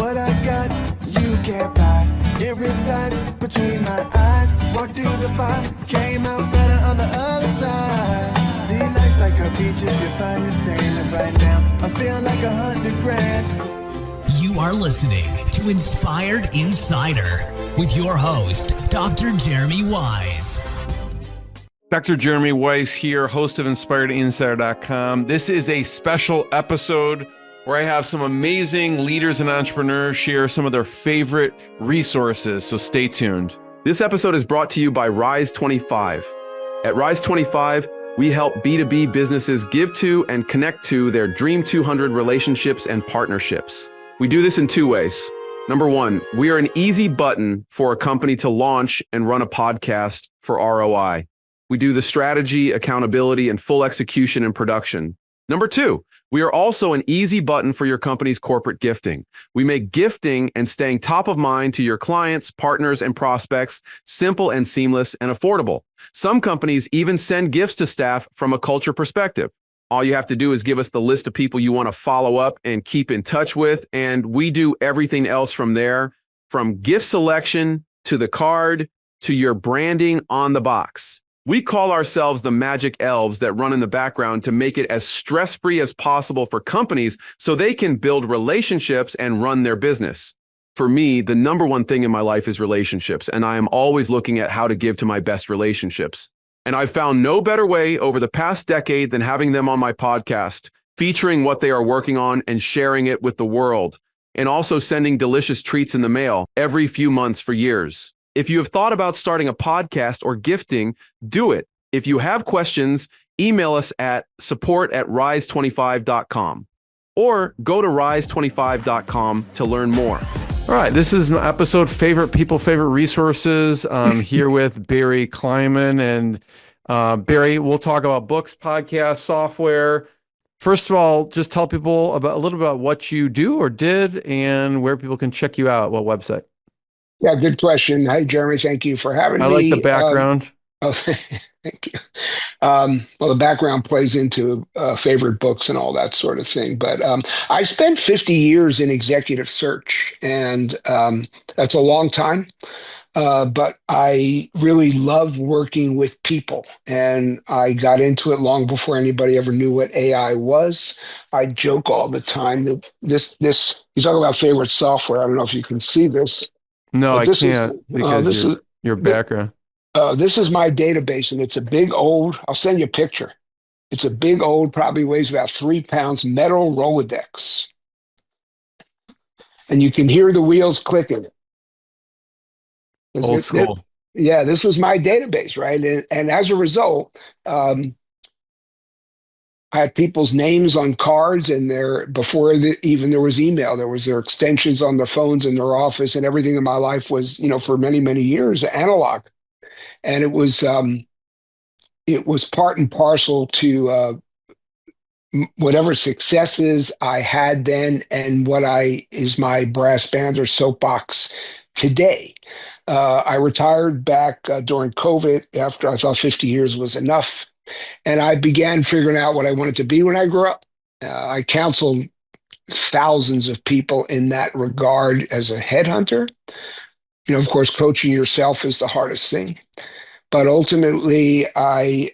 What I got, you can't buy. It resides between my eyes. Walked through the fire, came out better on the other side. See, life's like a beach if you find the sand. And right now, I'm feeling like 100 grand. You are listening to Inspired Insider with your host, Dr. Jeremy Wise. Dr. Jeremy Weiss here, host of InspiredInsider.com. This is a special episode where I have some amazing leaders and entrepreneurs share some of their favorite resources, so stay tuned. This episode is brought to you by Rise 25. At Rise 25, we help B2B businesses give to and connect to their Dream 200 relationships and partnerships. We do this in two ways. Number one, we are an easy button for a company to launch and run a podcast for ROI. We do the strategy, accountability, and full execution and production. Number two, we are also an easy button for your company's corporate gifting. We make gifting and staying top of mind to your clients, partners, and prospects simple and seamless and affordable. Some companies even send gifts to staff from a culture perspective. All you have to do is give us the list of people you want to follow up and keep in touch with, and we do everything else from there, from gift selection to the card to your branding on the box. We call ourselves the magic elves that run in the background to make it as stress-free as possible for companies so they can build relationships and run their business. For me, the number one thing in my life is relationships, and I am always looking at how to give to my best relationships. And I've found no better way over the past decade than having them on my podcast, featuring what they are working on and sharing it with the world, and also sending delicious treats in the mail every few months for years. If you have thought about starting a podcast or gifting, do it. If you have questions, email us at support@rise25.com or go to rise25.com to learn more. All right, this is an episode, favorite people, favorite resources. I'm here with Barry Kleiman. And Barry, we'll talk about books, podcasts, software. First of all, just tell people about a little bit about what you do or did and where people can check you out, what website. Yeah, good question. Hi, Jeremy. Thank you for having me. I like the background. Thank you. Well, the background plays into favorite books and all that sort of thing. But I spent 50 years in executive search, and that's a long time. But I really love working with people, and I got into it long before anybody ever knew what AI was. I joke all the time that this you talk about favorite software. I don't know if you can see this. No, I can't because your background. This is my database, and it's a big old, I'll send you a picture. It's a big old, probably weighs about 3 pounds, metal Rolodex. And you can hear the wheels clicking. Old school. Yeah, this was my database, right? And as a result, I had people's names on cards, and before even there was email, there was their extensions on their phones in their office, and everything in my life was, for many, many years, analog. And it was part and parcel to whatever successes I had then and what is my brass band or soapbox today. I retired back during COVID after I thought 50 years was enough. And I began figuring out what I wanted to be when I grew up. I counseled thousands of people in that regard as a headhunter. Of course, coaching yourself is the hardest thing. But ultimately, I'd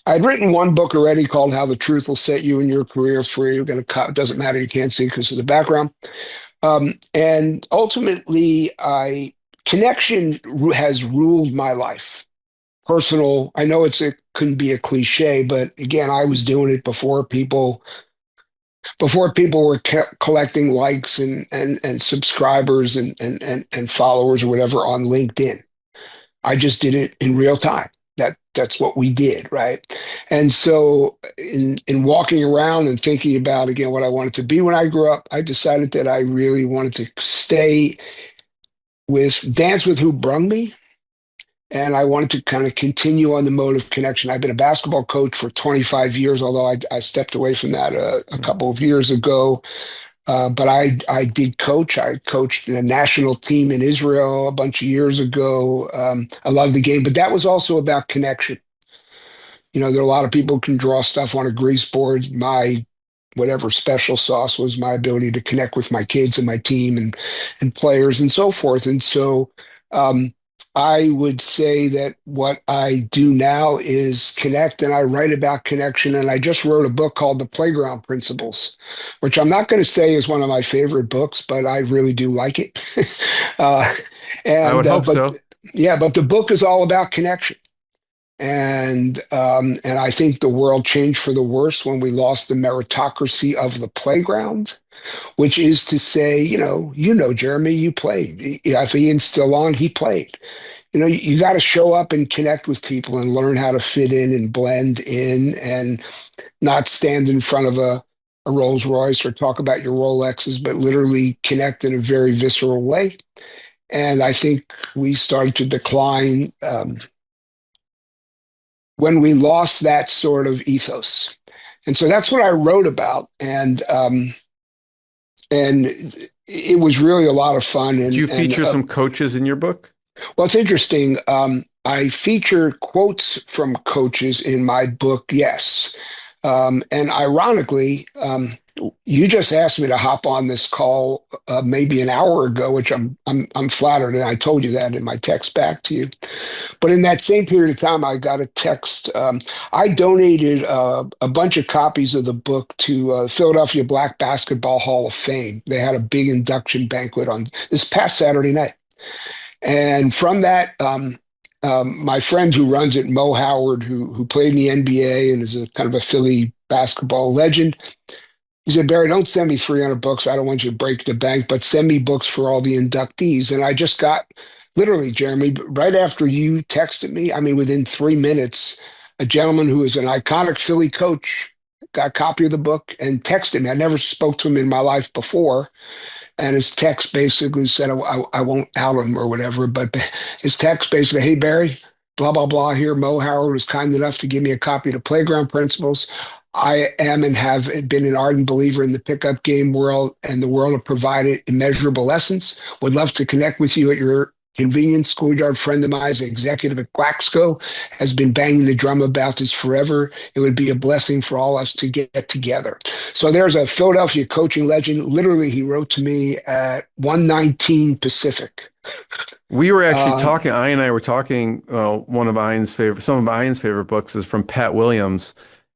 written one book already called How the Truth Will Set You and Your Career Free. It doesn't matter, you can't see because of the background. And ultimately, connection has ruled my life. Personal, I know it couldn't be a cliche, but again, I was doing it before people were collecting likes and subscribers and followers or whatever on LinkedIn. I just did it in real time. That's what we did, right? And so in walking around and thinking about, again, what I wanted to be when I grew up, I decided that I really wanted to dance with who brung me. And I wanted to kind of continue on the mode of connection. I've been a basketball coach for 25 years, although I stepped away from that a couple of years ago. But I did coach. I coached a national team in Israel a bunch of years ago. I love the game, but that was also about connection. There are a lot of people who can draw stuff on a grease board. My whatever special sauce was my ability to connect with my kids and my team and players and so forth. And so I would say that what I do now is connect, and I write about connection. And I just wrote a book called The Playground Principles, which I'm not going to say is one of my favorite books, but I really do like it. uh, I would hope but so. yeah, but the book is all about connection. And I think the world changed for the worse when we lost the meritocracy of the playground, which is to say, Jeremy, you played. If Ian's still on, he played. You got to show up and connect with people and learn how to fit in and blend in and not stand in front of a Rolls Royce or talk about your Rolexes, but literally connect in a very visceral way. And I think we started to decline when we lost that sort of ethos. And so that's what I wrote about. And it was really a lot of fun. And Do you feature some coaches in your book? Well, it's interesting. I feature quotes from coaches in my book, yes. And ironically, you just asked me to hop on this call maybe an hour ago, which I'm flattered, and I told you that in my text back to you. But in that same period of time, I got a text. I donated a bunch of copies of the book to Philadelphia Black Basketball Hall of Fame. They had a big induction banquet on this past Saturday night. And from that, my friend who runs it, Mo Howard, who played in the NBA and is a kind of a Philly basketball legend, he said, Barry, don't send me 300 books. I don't want you to break the bank, but send me books for all the inductees. And I just got, literally, Jeremy, right after you texted me, I mean, within 3 minutes, a gentleman who is an iconic Philly coach got a copy of the book and texted me. I never spoke to him in my life before. And his text basically said, I won't out him or whatever, but his text basically, hey, Barry, blah, blah, blah. Here, Mo Howard was kind enough to give me a copy of the Playground Principles. I am and have been an ardent believer in the pickup game world, and the world have provided immeasurable lessons. Would love to connect with you at your convenience. Schoolyard friend of mine, executive at Glaxco, has been banging the drum about this forever. It would be a blessing for all us to get together. So there's a Philadelphia coaching legend. Literally, he wrote to me at 1:19 Pacific. We were actually talking, Ian and I were talking, some of Ian's favorite books is from Pat Williams.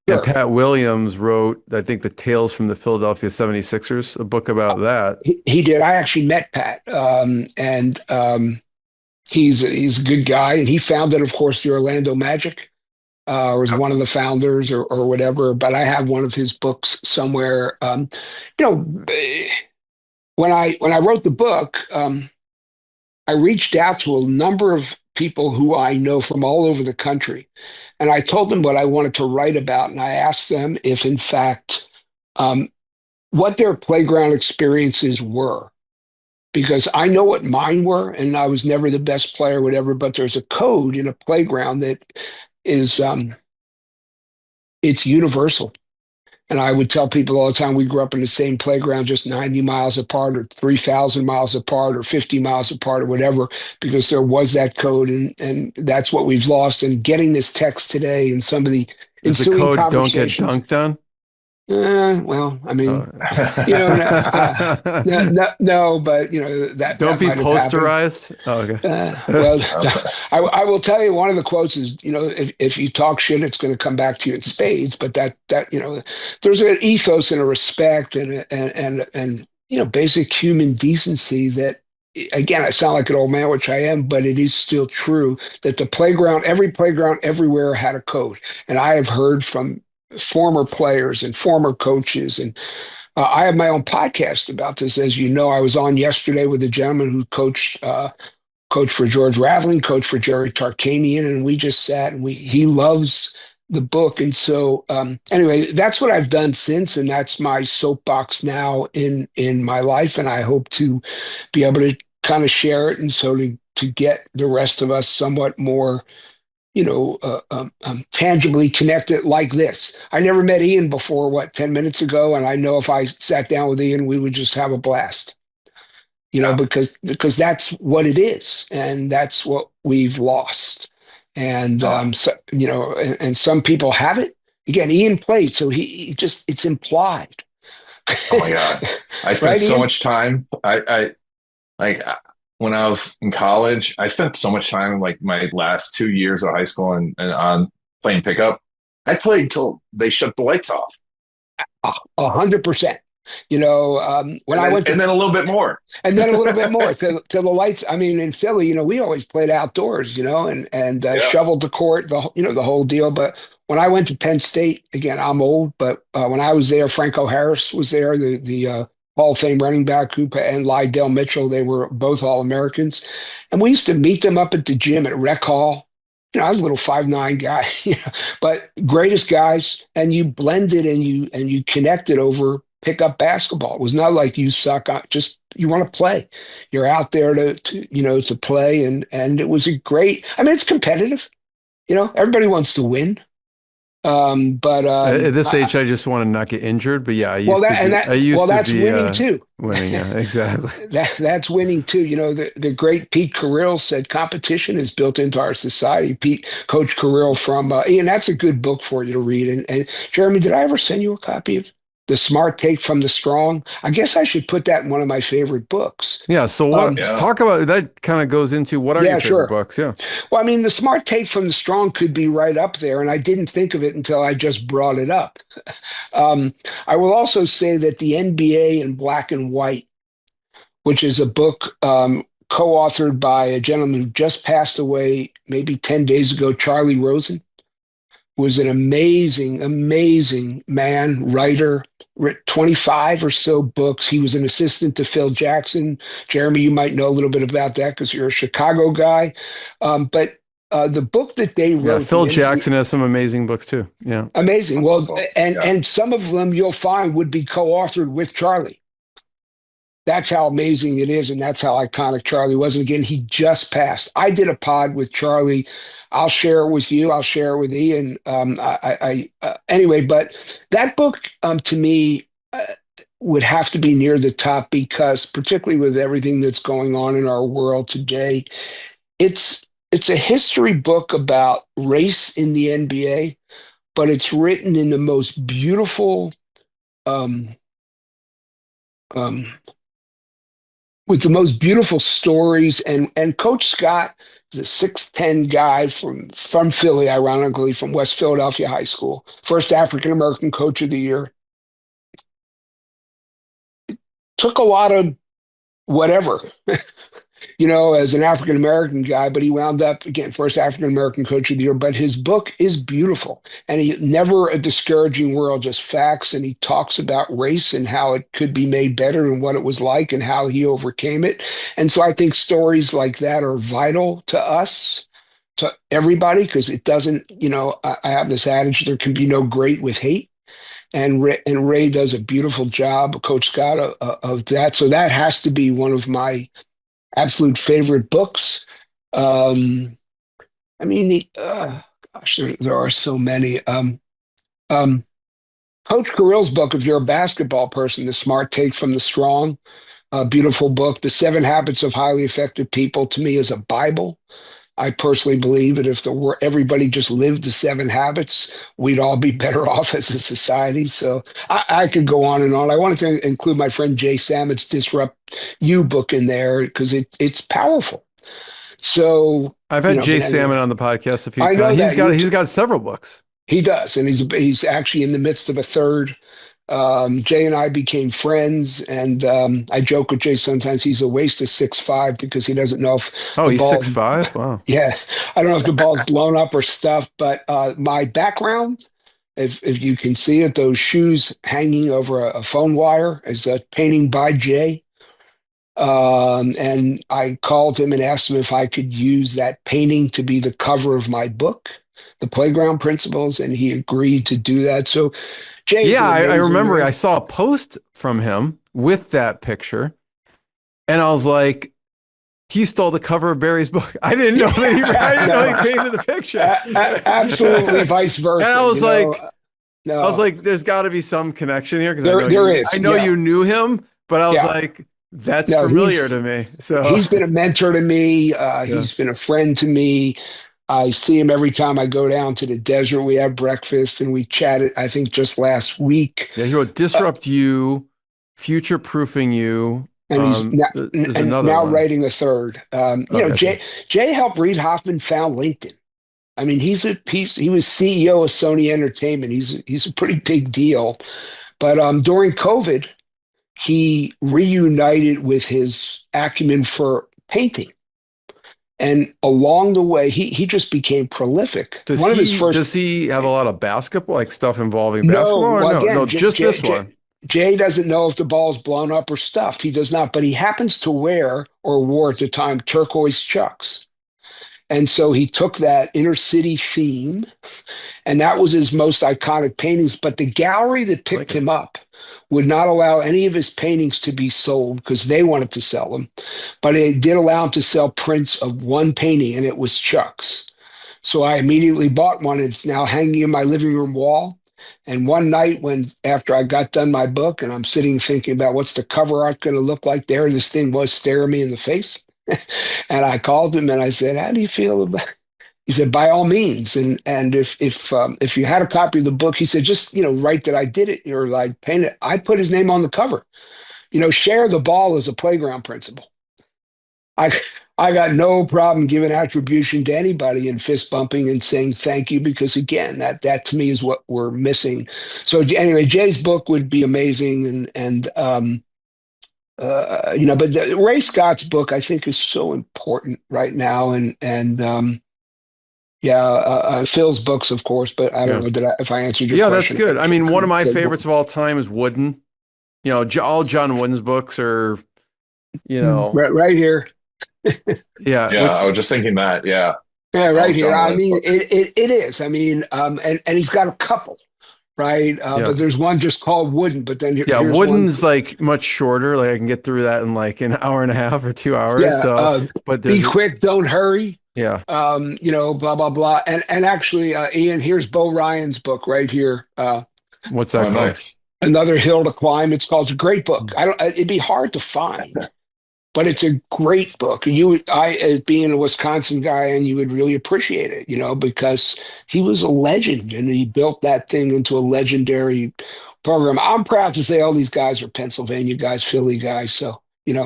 Sure. And Pat Williams wrote, I think, the Tales from the Philadelphia 76ers, a book about that. He did. I actually met Pat, and he's a good guy. And he founded, of course, the Orlando Magic, or was one of the founders or whatever. But I have one of his books somewhere. When I wrote the book, I reached out to a number of people who I know from all over the country. And I told them what I wanted to write about. And I asked them if, in fact, what their playground experiences were. Because I know what mine were, and I was never the best player, whatever, but there's a code in a playground that is, it's universal. And I would tell people all the time, we grew up in the same playground, just 90 miles apart or 3,000 miles apart or 50 miles apart or whatever, because there was that code. And that's what we've lost. And getting this text today and some of the Is the code don't get dunked on? Well, I mean, no, but that don't be posterized. Oh, okay. Well, I will tell you one of the quotes is, if you talk shit, it's going to come back to you in spades. But that there's an ethos and a respect and basic human decency that, again, I sound like an old man, which I am, but it is still true that every playground everywhere had a code. And I have heard from former players and former coaches. And I have my own podcast about this. As you know, I was on yesterday with a gentleman who coached for George Raveling, coached for Jerry Tarkanian, and we just sat and he loves the book. And so anyway, that's what I've done since, and that's my soapbox now in my life. And I hope to be able to kind of share it, and so to get the rest of us somewhat more tangibly connected like this. I never met Ian before, 10 minutes ago? And I know if I sat down with Ian, we would just have a blast, because that's what it is. And that's what we've lost. And, and some people have it. Again, Ian played, so it's implied. Oh my God. I spent Right, so Ian? much time. When I was in college, I spent so much time like my last 2 years of high school and on playing pickup. I played till they shut the lights off. 100%. When I went to And then a little bit more. and then a little bit more till the lights. I mean, in Philly, we always played outdoors, and Yeah. shoveled the court, the whole deal. But when I went to Penn State, again, I'm old, but when I was there, Franco Harris was there, the Hall of Fame running back, and Lydell Mitchell. They were both All Americans, and we used to meet them up at the gym at Rec Hall. I was a little 5'9" guy, but greatest guys, and you blended and you connected over pickup basketball. It was not like you suck, just you want to play. You're out there to play, and it was a great. I mean, it's competitive. Everybody wants to win. But At this age, I just want to not get injured. But yeah, I well, used to be. I used to that's be winning too. winning. Yeah, exactly. That's winning too. The great Pete Carrill said competition is built into our society. Coach Carrill from Ian, that's a good book for you to read. And Jeremy, did I ever send you a copy of The Smart Take from the Strong? I guess I should put that in one of my favorite books. Yeah. So Yeah. talk about that? Kind of goes into what are Yeah, your sure. favorite books? Yeah. Well, I mean, The Smart Take from the Strong could be right up there, and I didn't think of it until I just brought it up. I will also say that The NBA in Black and White, which is a book co-authored by a gentleman who just passed away maybe 10 days ago, Charlie Rosen, was an amazing, amazing man, writer, wrote 25 or so books. He was an assistant to Phil Jackson. Jeremy, you might know a little bit about that because you're a Chicago guy. But the book that they Yeah. wrote, Phil Jackson has some amazing books too. Yeah. amazing. Well, and Yeah. and some of them you'll find would be co-authored with Charlie. That's how amazing it is, and that's how iconic Charlie was. And again, he just passed. I did a pod with Charlie. I'll share it with you. I'll share it with Ian. Anyway, but that book to me would have to be near the top because, particularly with everything that's going on in our world today, it's a history book about race in the NBA, but it's written in the most beautiful. Um, um, with the most beautiful stories. And Coach Scott is a 6'10" guy from Philly, ironically, from West Philadelphia High School. First African-American coach of the year. Took a lot of whatever, as an African-American guy, but he wound up, again, first African-American coach of the year. But his book is beautiful. And he never a discouraging world, just facts. And he talks about race and how it could be made better and what it was like and how he overcame it. And so I think stories like that are vital to us, to everybody, because it doesn't, I have this adage, there can be no great with hate. And Ray does a beautiful job, Coach Scott, of that. So that has to be one of my absolute favorite books. I mean, gosh, there are so many. Coach Carrill's book, if you're a basketball person, The Smart Take from the Strong, a beautiful book. The 7 Habits of Highly Effective People, to me, is a Bible. I personally believe that if everybody just lived the 7 habits, we'd all be better off as a society. So I could go on and on. I wanted to include my friend Jay Samit's Disrupt You book in there because it's powerful. So I've had Jay Samit on the podcast a few I know times. that. He's got several books. He does, and he's actually in the midst of a third. Jay and I became friends, and I joke with Jay sometimes he's a waste of 6'5" because he doesn't know if he's ball's 6'5". Wow. Yeah, I don't know if the ball's blown up or stuff, but my background, if you can see it, those shoes hanging over a phone wire is a painting by Jay. And I called him and asked him if I could use that painting to be the cover of my book, The Playground Principles, and he agreed to do that. So Jay, yeah, I remember I saw a post from him with that picture, and I was like, he stole the cover of Barry's book. I didn't know that he painted the picture. Absolutely, vice versa. And I was like, no. I was like, there's got to be some connection here because there is. I know you knew him, but I was Yeah. like, that's familiar to me. So he's been a mentor to me. He's been a friend to me. I see him every time I go down to the desert. We have breakfast and we chatted, I think just last week. yeah, he wrote Disrupt You. Future Proofing You. And he's There's another now one. writing a third. Okay. Jay helped Reid Hoffman found LinkedIn. I mean, he was CEO of Sony Entertainment. He's a pretty big deal. But during COVID, he reunited with his acumen for painting. And along the way, he just became prolific. Does he have a lot of basketball, like stuff involving basketball? No, Or well, no, again, no, just this one. Jay doesn't know if the ball's blown up or stuffed. He does not, but he happens to wear or wore at the time turquoise Chucks. And so he took that inner city theme, and that was his most iconic paintings. But the gallery that picked him up would not allow any of his paintings to be sold because they wanted to sell them. But it did allow him to sell prints of one painting, and it was Chuck's. So I immediately bought one. It's now hanging in my living room wall. And one night after I got done my book and I'm sitting thinking about what's the cover art going to look like there, this thing was staring me in the face. And I called him and I said, "How do you feel about it?" He said, "By all means." And if you had a copy of the book, he said, just, write that I did it or like paint it. I put his name on the cover. Share the ball is a playground principle. I got no problem giving attribution to anybody and fist bumping and saying thank you, because again, that to me is what we're missing. So anyway, Jay's book would be amazing, but Ray Scott's book I think is so important right now, Phil's books, of course, but I don't know if I answered your question. Yeah, that's good. I mean, one of my favorites of all time is Wooden. All John Wooden's books are, right here. Yeah. I was just thinking that. Yeah. Yeah, right here. I mean, it is. I mean, and he's got a couple, right? But there's one just called Wooden. But then here's Wooden's like much shorter. Like I can get through that in like an hour and a half or 2 hours. Yeah. But be quick, don't hurry. Yeah. Blah blah blah. And actually, Ian, here's Bo Ryan's book right here. What's that called? Nice. Another Hill to Climb. It's called. It's a great book. It'd be hard to find. But it's a great book. As being a Wisconsin guy, and you would really appreciate it, because he was a legend and he built that thing into a legendary program. I'm proud to say all these guys are Pennsylvania guys, Philly guys. So, in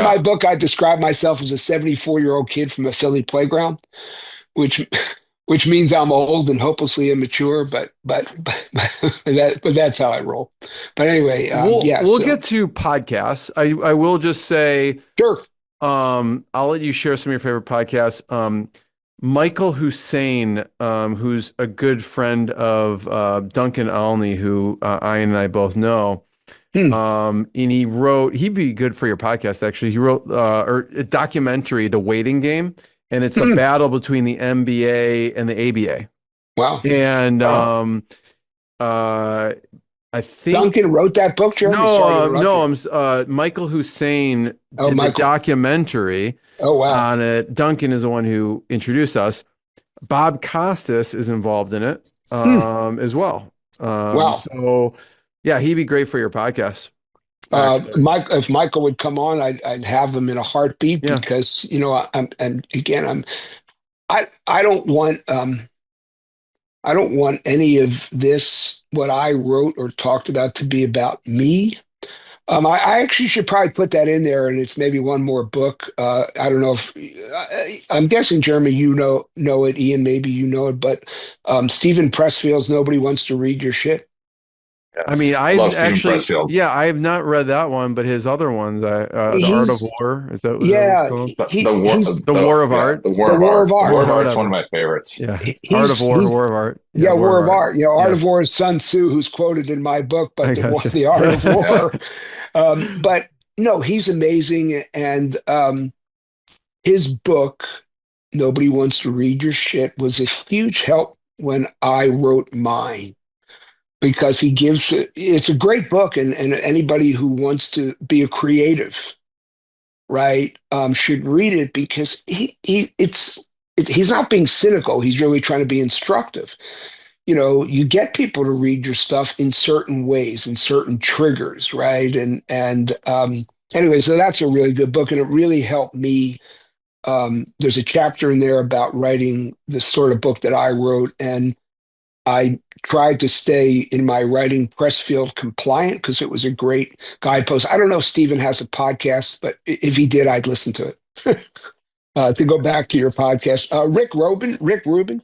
my book, I describe myself as a 74-year-old kid from a Philly playground, which means I'm old and hopelessly immature, but that's how I roll. But anyway, we'll get to podcasts. I will just say, sure. I'll let you share some of your favorite podcasts. Michael Hussein, who's a good friend of Duncan Alney, who Ian and I both know. And he'd be good for your podcast, actually. He wrote a documentary, The Waiting Game. And it's a battle between the MBA and the ABA. Wow. And I think Duncan wrote that book, Jeremy? Michael Hussein did the documentary on it. Duncan is the one who introduced us. Bob Costas is involved in it as well. So, yeah, he'd be great for your podcast. If Michael would come on, I'd have him in a heartbeat because I don't want any of this, what I wrote or talked about, to be about me. I actually should probably put that in there, and it's maybe one more book. I don't know if I'm guessing, Jeremy, you know it. Ian, maybe you know it, but Stephen Pressfield's "Nobody Wants to Read Your Shit." Yes. I mean, I have not read that one, but his other ones, The Art of War, is that what the War of Art? The War of Art. War of Art is one of my favorites. Yeah, Art of War, War of Art. Yeah, War of Art. Art of War is Sun Tzu, who's quoted in my book, but the Art of War. But no, he's amazing, and his book, Nobody Wants to Read Your Shit, was a huge help when I wrote mine. Because it's a great book, and anybody who wants to be a creative, right, should read it, because he's not being cynical. He's really trying to be instructive. You get people to read your stuff in certain ways, in certain triggers, right? And anyway, so that's a really good book, and it really helped me. There's a chapter in there about writing the sort of book that I wrote, and I tried to stay in my writing press field compliant because it was a great guidepost. I don't know if Stephen has a podcast, but if he did, I'd listen to it. To go back to your podcast, Rick Rubin,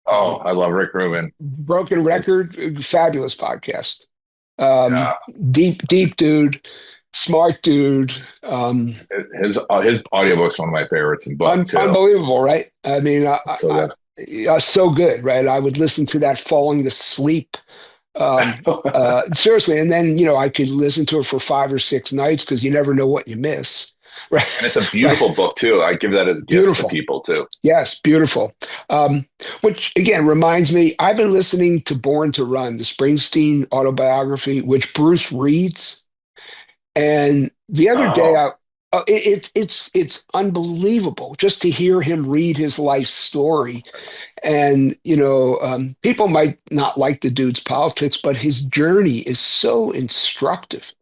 Oh, I love Rick Rubin. Broken Record, fabulous podcast. Yeah. Deep dude, smart dude. His audiobook's one of my favorites in book too. Unbelievable, right? I mean, So good. so good, right? I would listen to that falling to sleep. Seriously, and then I could listen to it for 5 or 6 nights because you never know what you miss, right? And it's a beautiful book too. I give that as gifts to people too. Yes, beautiful. Which again reminds me, I've been listening to Born to Run, the Springsteen autobiography, which Bruce reads, and the other day, it's unbelievable just to hear him read his life story. And, people might not like the dude's politics, but his journey is so instructive.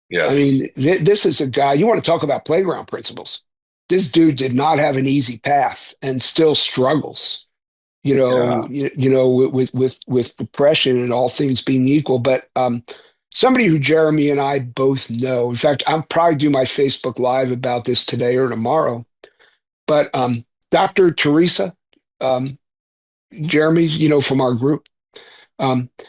Yes. I mean, this is a guy, you want to talk about playground principles. This dude did not have an easy path and still struggles, with depression and all things being equal. But somebody who Jeremy and I both know, in fact, I'll probably do my Facebook Live about this today or tomorrow. But Dr. Teresa, Jeremy, from our group.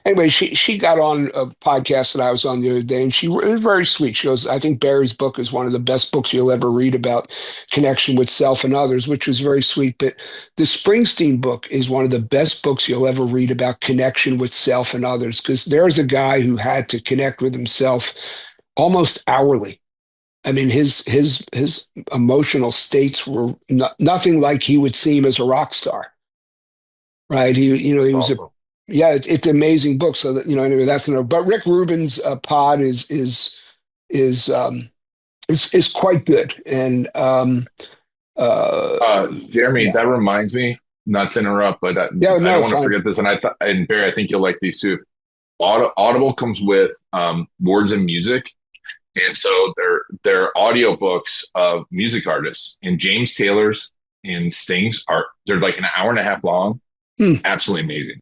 Anyway, she got on a podcast that I was on the other day, and she was very sweet. She goes, I think Barry's book is one of the best books you'll ever read about connection with self and others, which was very sweet. But the Springsteen book is one of the best books you'll ever read about connection with self and others, because there's a guy who had to connect with himself almost hourly. I mean, his emotional states were nothing like he would seem as a rock star. Right. He was awesome. it's an amazing book. So that, anyway, that's enough. But Rick Rubin's pod is quite good. And Jeremy, that reminds me, not to interrupt, but I don't want to forget this. And Barry, I think you'll like these too. Audible comes with words and music. And so they're audiobooks of music artists, and James Taylor's and Sting's they're like an hour and a half long. Absolutely amazing.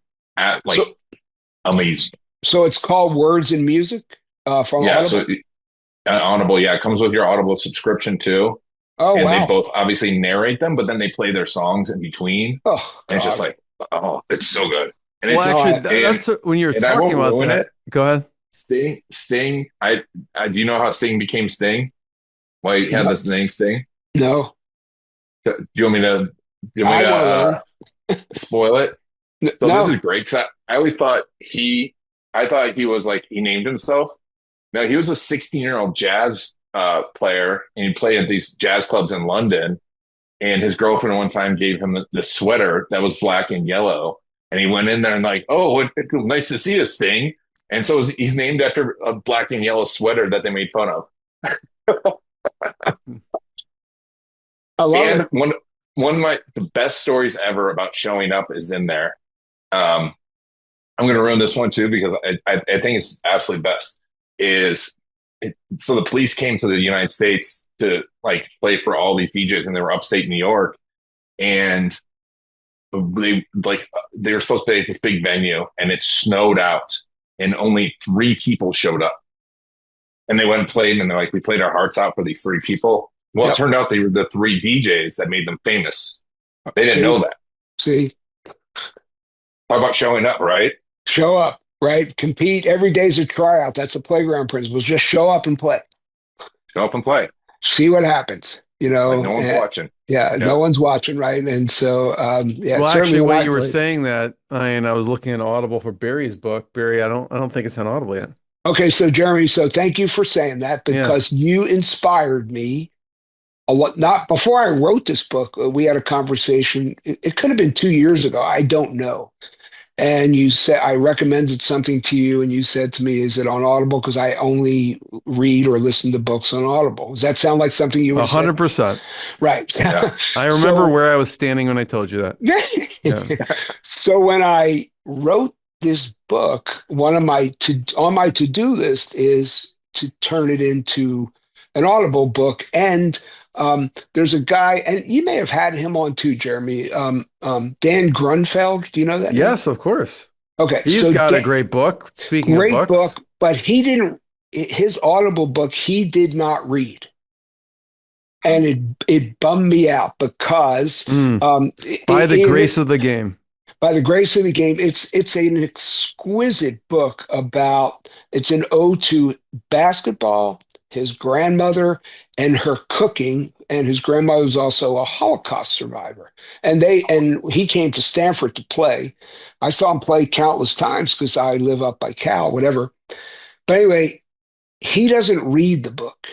Amazing. So it's called Words and Music from Audible? So Audible, it comes with your Audible subscription too. Oh, and wow. they both obviously narrate them, but then they play their songs in between. Oh, and it's just like, it's so good. And that's when you're talking about that. Go ahead. Sting. Do you know how Sting became Sting? Why he had this name Sting? No. Do you want me to spoil it? So No. This is great because I always thought he was like, he named himself. No, he was a 16-year-old jazz player, and he played at these jazz clubs in London. And his girlfriend one time gave him the sweater that was black and yellow, and he went in there and like, it's nice to see you, Sting. And so he's named after a black and yellow sweater that they made fun of. I love it. One of the best stories ever about showing up is in there. I'm going to ruin this one too because I think it's absolutely best. So the police came to the United States to like play for all these DJs, and they were upstate New York, and they were supposed to play at this big venue, and it snowed out, and only 3 people showed up. And they went and played, and they're like, we played our hearts out for these 3 people. Well, It turned out they were the 3 DJs that made them famous. They didn't know that. See? How about showing up, right? Show up, right? Compete. Every day's a tryout. That's a playground principle. Just show up and play. Show up and play. See what happens. Like no one's watching. Yeah, no one's watching, right? And so, well, actually, when you were saying that, I was looking at Audible for Barry's book. Barry, I don't think it's on Audible yet. Okay, so Jeremy, thank you for saying that because you inspired me a lot. Not before I wrote this book, we had a conversation. It could have been 2 years ago. I don't know. And you said, I recommended something to you, and you said to me, is it on Audible? Because I only read or listen to books on Audible. Does that sound like something you would 100%. Right. Yeah. I remember where I was standing when I told you that. Yeah. So when I wrote this book, on my to-do list is to turn it into an Audible book. And There's a guy, and you may have had him on too, Jeremy. Dan Grunfeld. Do you know that name? Yes, of course. Okay, He's so got a great book. Speaking of great books. book, but he didn't. His Audible book he did not read, and it bummed me out because By the grace of the game. by the grace of the game, it's an exquisite book about. It's an ode to basketball, his grandmother, and her cooking. And his grandmother was also a Holocaust survivor. And he came to Stanford to play. I saw him play countless times because I live up by Cal, whatever. But anyway, he doesn't read the book.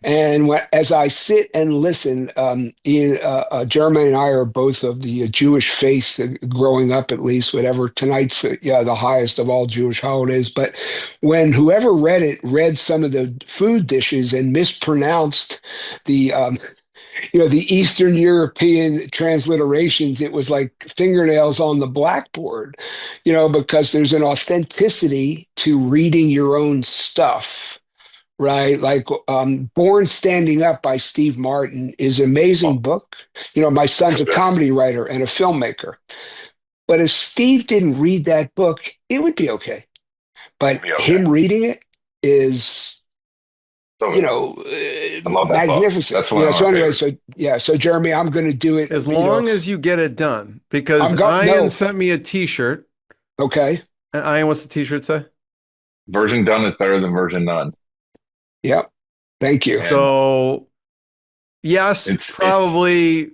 And as I sit and listen, Jeremy and I are both of the Jewish faith, growing up at least, whatever. Tonight's the highest of all Jewish holidays. But when whoever read it read some of the food dishes and mispronounced the the Eastern European transliterations, it was like fingernails on the blackboard, because there's an authenticity to reading your own stuff. Right, like Born Standing Up by Steve Martin is an amazing book. My son's a comedy writer and a filmmaker. But if Steve didn't read that book, it would be okay. But him reading it is, I love that magnificent. Book. That's one of So my anyway, favorites. so Jeremy, I'm going to do it As long as you get it done, because Ian sent me a T-shirt. Okay. And Ian, what's the T-shirt say? Version done is better than version none. Yep. Thank you. So, yes, probably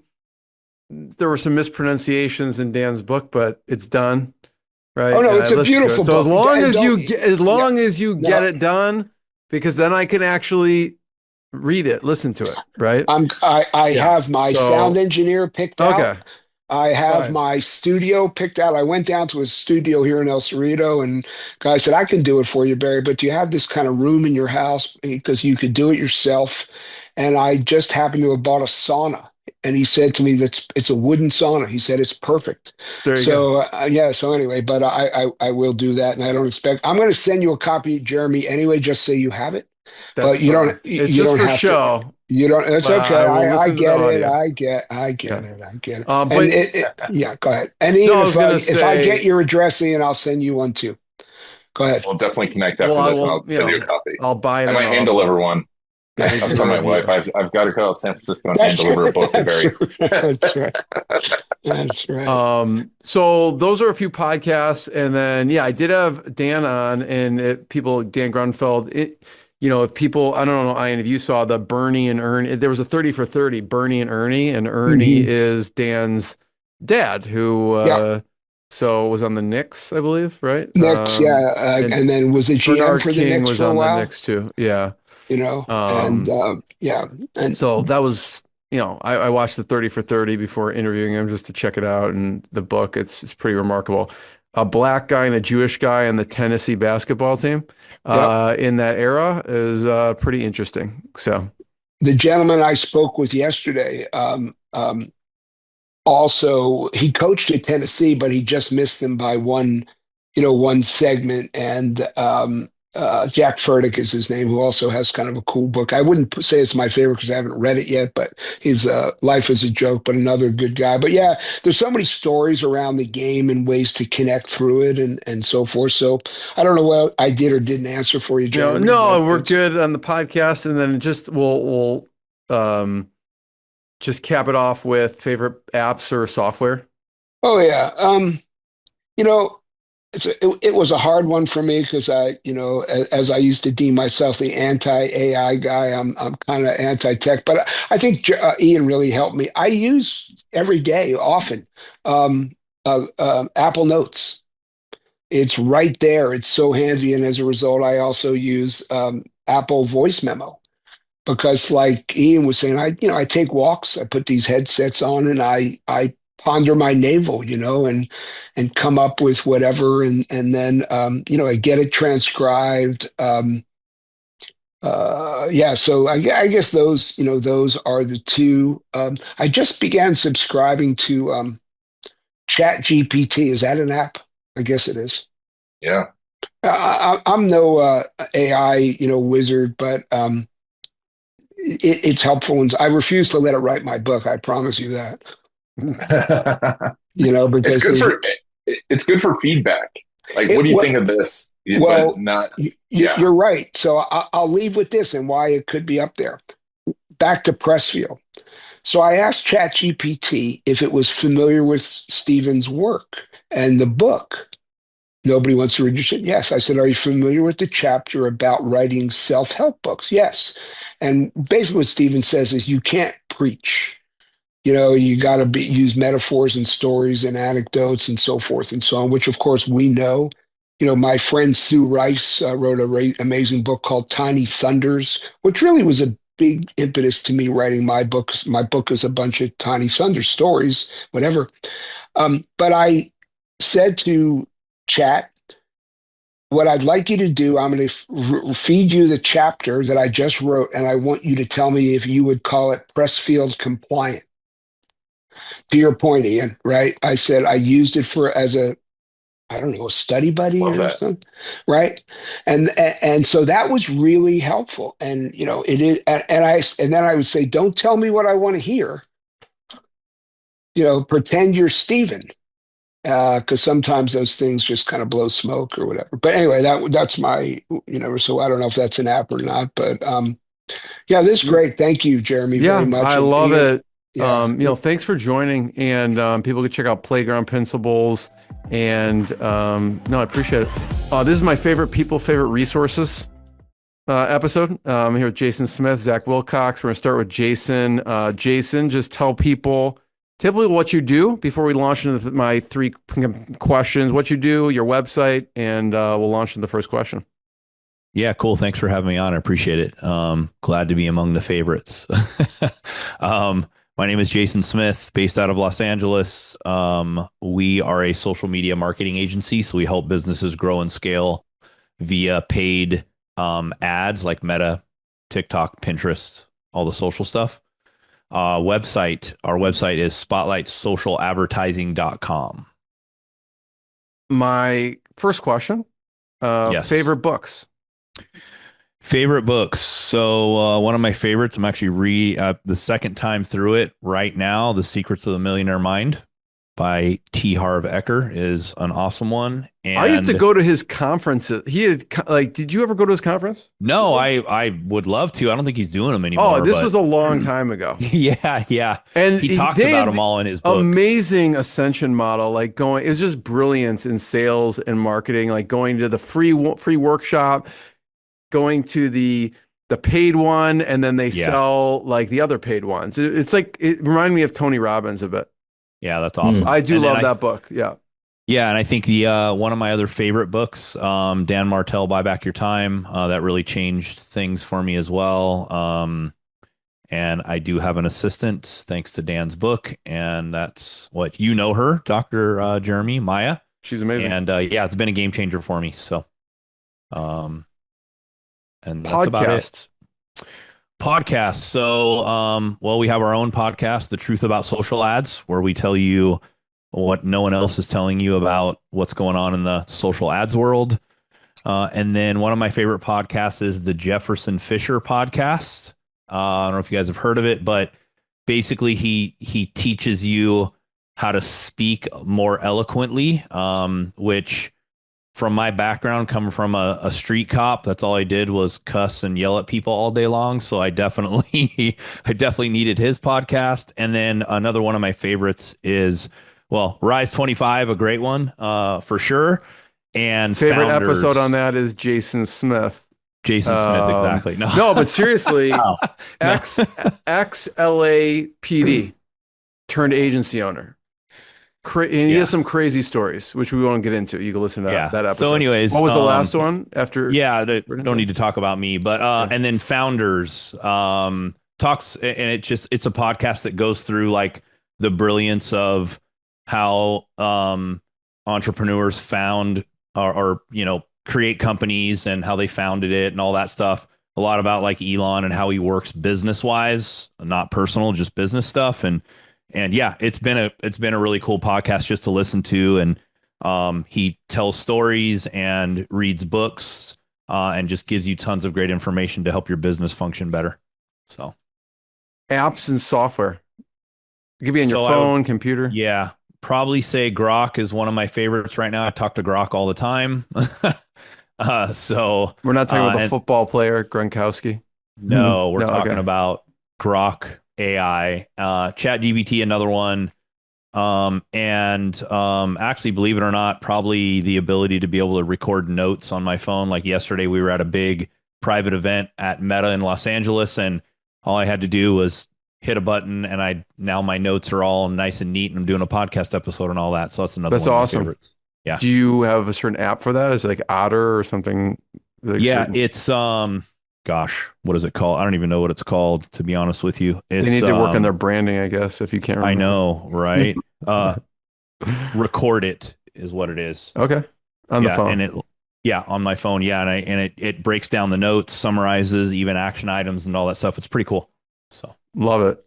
there were some mispronunciations in Dan's book, but it's done, right? Oh no, it's a beautiful book. So as long as you get it done, because then I can actually read it, listen to it, right? I have my sound engineer picked out. Okay. I have my studio picked out. I went down to a studio here in El Cerrito, and guy said, "I can do it for you, Barry, but do you have this kind of room in your house because you could do it yourself?" And I just happened to have bought a sauna, and he said to me, "It's a wooden sauna." He said, "It's perfect." There you go. So anyway, but I will do that, and I don't expect. I'm going to send you a copy, Jeremy, anyway, just so you have it. But you don't. It's you just don't for have show. To. You don't. It's okay. I get it. I get it. But go ahead. And Ian, if I get your address, Ian, I'll send you one too. Go ahead. We'll definitely connect after this, and I'll send you a copy. I'll buy it. I might hand deliver one. I'll tell my wife I've got to go out to San Francisco and hand deliver a book to Barry. That's right. That's right. So those are a few podcasts, and then I did have Dan on, and Dan Grunfeld. If people, I don't know, Ian, if you saw the Bernie and Ernie, there was a 30 for 30, Bernie and Ernie is Dan's dad, who was on the Knicks, I believe, right? Knicks, and then was a GM Bernard for the King Knicks was for a on while. the Knicks too, yeah. And so that was, I watched the 30 for 30 before interviewing him just to check it out, and the book, it's pretty remarkable. A black guy and a Jewish guy on the Tennessee basketball team in that era is pretty interesting. So the gentleman I spoke with yesterday, also he coached at Tennessee, but he just missed them by one segment. And Jack Furtick is his name, who also has kind of a cool book. I wouldn't say it's my favorite because I haven't read it yet, but his Life is a Joke, but another good guy. But there's so many stories around the game and ways to connect through it and so forth. So I don't know what I did or didn't answer for you, Jeremy. No, we're good on the podcast, and then we'll just cap it off with favorite apps or software. Oh yeah. It was a hard one for me because as I used to deem myself the anti-AI guy, I'm kind of anti-tech, but I think Ian really helped me. I use every day, often, Apple Notes. It's right there. It's so handy, and as a result, I also use Apple Voice Memo because, like Ian was saying, I take walks. I put these headsets on, and I ponder my navel, and come up with whatever, and then I get it transcribed. So I guess those are the two. I just began subscribing to Chat GPT. Is that an app? I guess it is. Yeah. I'm no AI wizard, but it's helpful. And I refuse to let it write my book. I promise you that. You know, it's because good for it's good for feedback. Like, what do you think of this? But well, not, yeah. you're right. So I'll leave with this and why it could be up there. Back to Pressfield. So I asked ChatGPT if it was familiar with Stephen's work and the book. Nobody wants to read your shit. Yes. I said, are you familiar with the chapter about writing self-help books? Yes. And basically what Stephen says is you can't preach. You know, you got to use metaphors and stories and anecdotes and so forth and so on, which of course we know. You know, my friend Sue Rice wrote an amazing book called Tiny Thunders, which really was a big impetus to me writing my books. My book is a bunch of Tiny Thunder stories, whatever. But I said to Chat, what I'd like you to do, I'm going to feed you the chapter that I just wrote, and I want you to tell me if you would call it Pressfield compliant. To your point, Ian, right? I said I used it as a, I don't know, a study buddy or something, right? And so that was really helpful. And you know, it is, and then I would say, don't tell me what I want to hear. You know, pretend you're Stephen, because sometimes those things just kind of blow smoke or whatever. But anyway, that's my, you know. So I don't know if that's an app or not, but yeah, this is great. Thank you, Jeremy, very much. I love it. Yeah. You know, thanks for joining, and people can check out Playground Principles, and no, I appreciate it. This is my favorite resources episode. I'm here with Jason Smith, Zach Wilcox. We're gonna start with Jason. Jason, just tell people typically what you do before we launch into my 3 questions. What you do, your website, and we'll launch into the first question. Yeah, cool. Thanks for having me on. I appreciate it. Glad to be among the favorites. My name is Jason Smith, based out of Los Angeles. We are a social media marketing agency, so we help businesses grow and scale via paid ads like Meta, TikTok, Pinterest, all the social stuff. Our website is spotlightsocialadvertising.com. My first question, Yes. favorite books. Favorite books. So one of my favorites, I'm actually the second time through it right now. The Secrets of the Millionaire Mind by T. Harv Eker is an awesome one. And I used to go to his conferences. He had did you ever go to his conference? No, I would love to. I don't think he's doing them anymore. Oh, this was a long time ago. Yeah. And he talks about them all in his book. Amazing ascension model, it was just brilliant in sales and marketing, like going to the free workshop, going to the paid one, and then they sell like the other paid ones. It's like, it reminded me of Tony Robbins a bit. Yeah, that's awesome. I do love that book. Yeah. Yeah, and I think the one of my other favorite books, Dan Martell, Buy Back Your Time, that really changed things for me as well. And I do have an assistant thanks to Dan's book, and that's what you know her, Dr. Jeremy, Maya. She's amazing. And yeah, it's been a game changer for me. So, and that's Podcasts. about it. Podcasts. So, well, we have our own podcast, The Truth About Social Ads, where we tell you what no one else is telling you about what's going on in the social ads world. And then one of my favorite podcasts is the Jefferson Fisher podcast. I don't know if you guys have heard of it, but basically he teaches you how to speak more eloquently, which from my background, coming from a street cop, that's all I did was cuss and yell at people all day long. So I definitely needed his podcast. And then another one of my favorites is, well, Rise 25, a great one, for sure. And favorite Founders. episode on that is Jason Smith. Jason Smith, exactly. No, but seriously, ex-LAPD turned agency owner. And he has some crazy stories, which we won't get into. You can listen to that episode. So anyways, what was the last one after? Yeah, don't need to talk about me, but and then Founders talks, and it's a podcast that goes through like the brilliance of how entrepreneurs found or create companies and how they founded it and all that stuff. A lot about like Elon and how he works business wise, not personal, just business stuff. And yeah, it's been a really cool podcast just to listen to. And he tells stories and reads books and just gives you tons of great information to help your business function better. So Apps and software. It could be on your so I would phone, computer. yeah, probably say Grok is one of my favorites right now. I talk to Grok all the time. So We're not talking about the and football player, Gronkowski. no, we're No, talking okay. about Grok AI, ChatGPT, another one. And actually, believe it or not, probably the ability to be able to record notes on my phone. Like yesterday, we were at a big private event at Meta in Los Angeles, and all I had to do was hit a button, and now my notes are all nice and neat, and I'm doing a podcast episode and all that. So that's another That's one of my awesome. favorites. Yeah. Do you have a certain app for that? Is it like Otter or something? Like Yeah, certain... it's gosh, what is it called? I don't even know what it's called, to be honest with you. They It's need to work on their branding, I guess, if you can't I remember. know, right? Record it is what it is. Okay. On the Yeah, phone. on my phone, yeah, and it breaks down the notes, summarizes even action items and all that stuff. It's pretty cool. So Love it.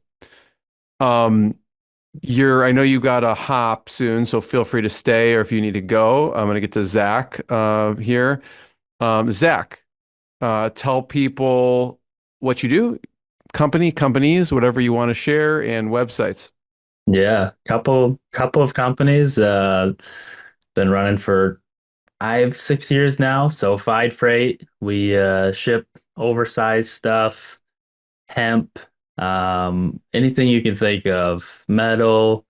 I know you got a hop soon, so feel free to stay, or if you need to go, I'm going to get to Zach here. Zach, tell people what you do, companies, whatever you want to share, and websites. Yeah, couple of companies. Been running for 5, 6 years now. So Fide Freight, we ship oversized stuff, hemp, anything you can think of, metal,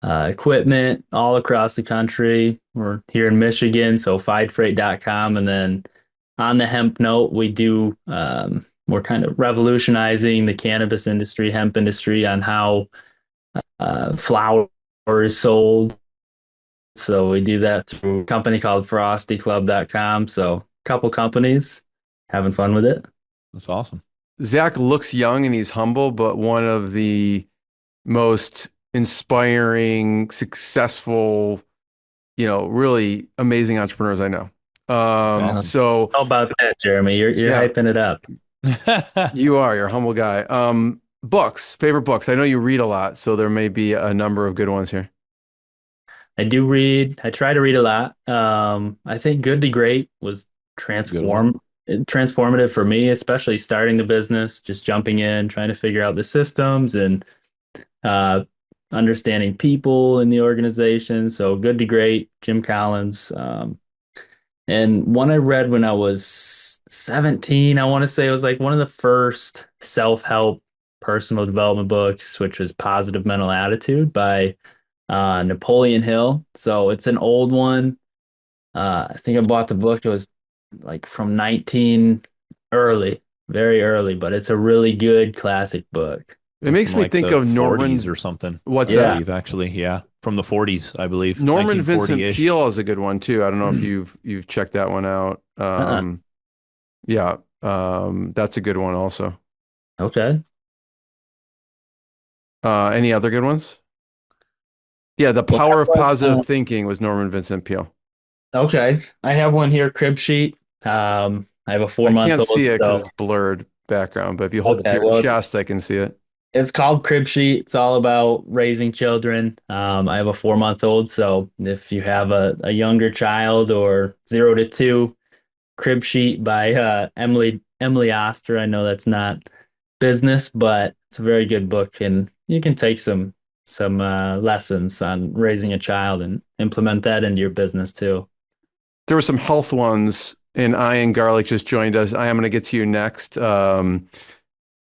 equipment all across the country. We're here in Michigan, so fidefreight.com. And then on the hemp note, we're kind of revolutionizing the cannabis industry, hemp industry on how flower is sold. So we do that through a company called frostyclub.com. So a couple companies having fun with it. that's awesome. Zach looks young and he's humble, but one of the most inspiring, successful, really amazing entrepreneurs I know. Awesome. So How about that, Jeremy? You're Yeah. hyping it up. you're a humble guy. Books, favorite books. I know you read a lot, so there may be a number of good ones here. I do read. I try to read a lot. I think Good to Great was Good one. transformative for me, especially starting the business, just jumping in, trying to figure out the systems and uh, understanding people in the organization. So Good to Great, Jim Collins. And one I read when I was 17, I want to say it was like one of the first self-help personal development books, which was Positive Mental Attitude by Napoleon Hill. So it's an old one. I think I bought the book. It was like from 19 early, very early, but it's a really good classic book. It makes From me like think the of Norman 40s or something. What's I Yeah. that? believe, actually, yeah, from the 40s, I believe. Norman Vincent 1940-ish. Peale is a good one too. I don't know if you've checked that one out. Uh-uh. Yeah, that's a good one also. Okay. Any other good ones? Yeah, The Well, Power of that Positive Thinking was Norman Vincent Peale. okay. I have one here, Cribsheet. I have a I 4 month can't see old. it because So it's blurred background, but if you hold it to okay, your well, chest, I can see it. it's called Cribsheet. It's all about raising children. I have a 4 month old, so if you have a younger child or 0 to 2, Cribsheet by Emily Oster. I know that's not business, but it's a very good book, and you can take some lessons on raising a child and implement that into your business too. There were some health ones, and Ian Garlic just joined us. I am going to get to you next.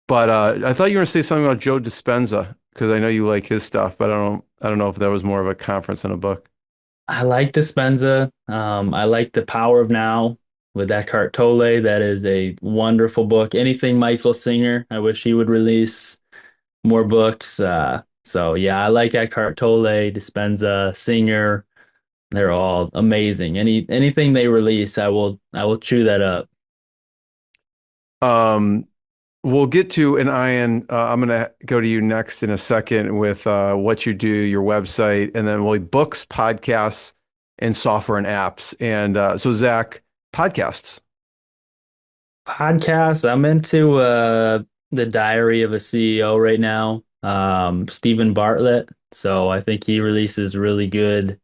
But I thought you were going to say something about Joe Dispenza because I know you like his stuff, but I don't know if that was more of a conference than a book. I like Dispenza. I like The Power of Now with Eckhart Tolle. That is a wonderful book. Anything Michael Singer, I wish he would release more books. So yeah, I like Eckhart Tolle, Dispenza, Singer. They're all amazing. Anything they release, I will chew that up. Um, we'll get to an Ian. I'm going to go to you next in a second with what you do, your website, and then we'll books, podcasts, and software and apps. And so Zach, podcasts. Podcasts, I'm into the Diary of a CEO right now. Stephen Bartlett. So I think he releases really good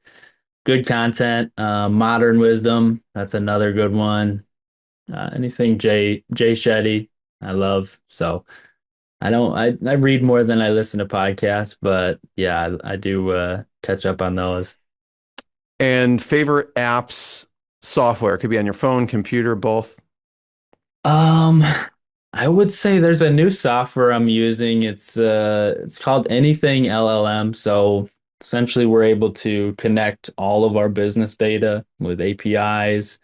content. Modern Wisdom, that's another good one. Anything Jay Shetty, I love. So I don't. I read more than I listen to podcasts, but yeah, I do catch up on those. And favorite apps, software, could be on your phone, computer, both. Um, I would say there's a new software I'm using. It's called Anything LLM. So essentially we're able to connect all of our business data with APIs,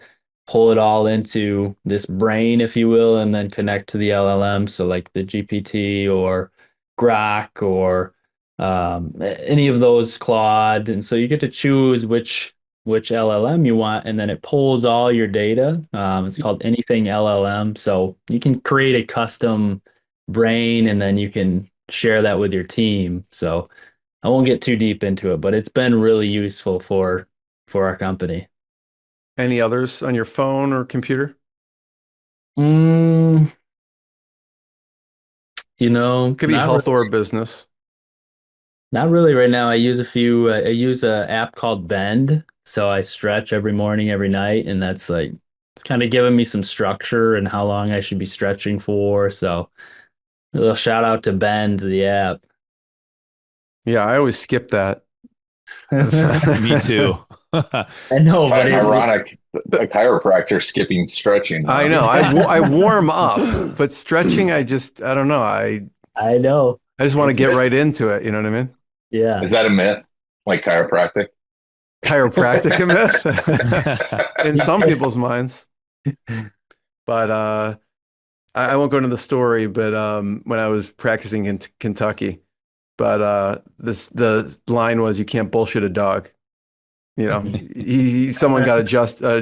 pull it all into this brain, if you will, and then connect to the LLM. So like the GPT or Grok or any of those Claude. And so you get to choose which LLM you want, and then it pulls all your data. It's called Anything LLM. So you can create a custom brain and then you can share that with your team. So I won't get too deep into it, but it's been really useful for our company. Any others on your phone or computer? Mm, you know, Could be health or business. not really right now. I use a few. I use a app called Bend, so I stretch every morning, every night, and that's like it's kind of giving me some structure and how long I should be stretching for. So a little shout out to Bend, the app. Yeah, I always skip that. Me too. I know, but Ironic, a chiropractor skipping stretching. I know. I warm up, but stretching, I don't know. I know. I just want to get right into it. You know what I mean? Yeah. Is that a myth? Like chiropractic? Chiropractic a myth in some people's minds. But I won't go into the story, but when I was practicing in Kentucky, but the line was, you can't bullshit a dog. You know, a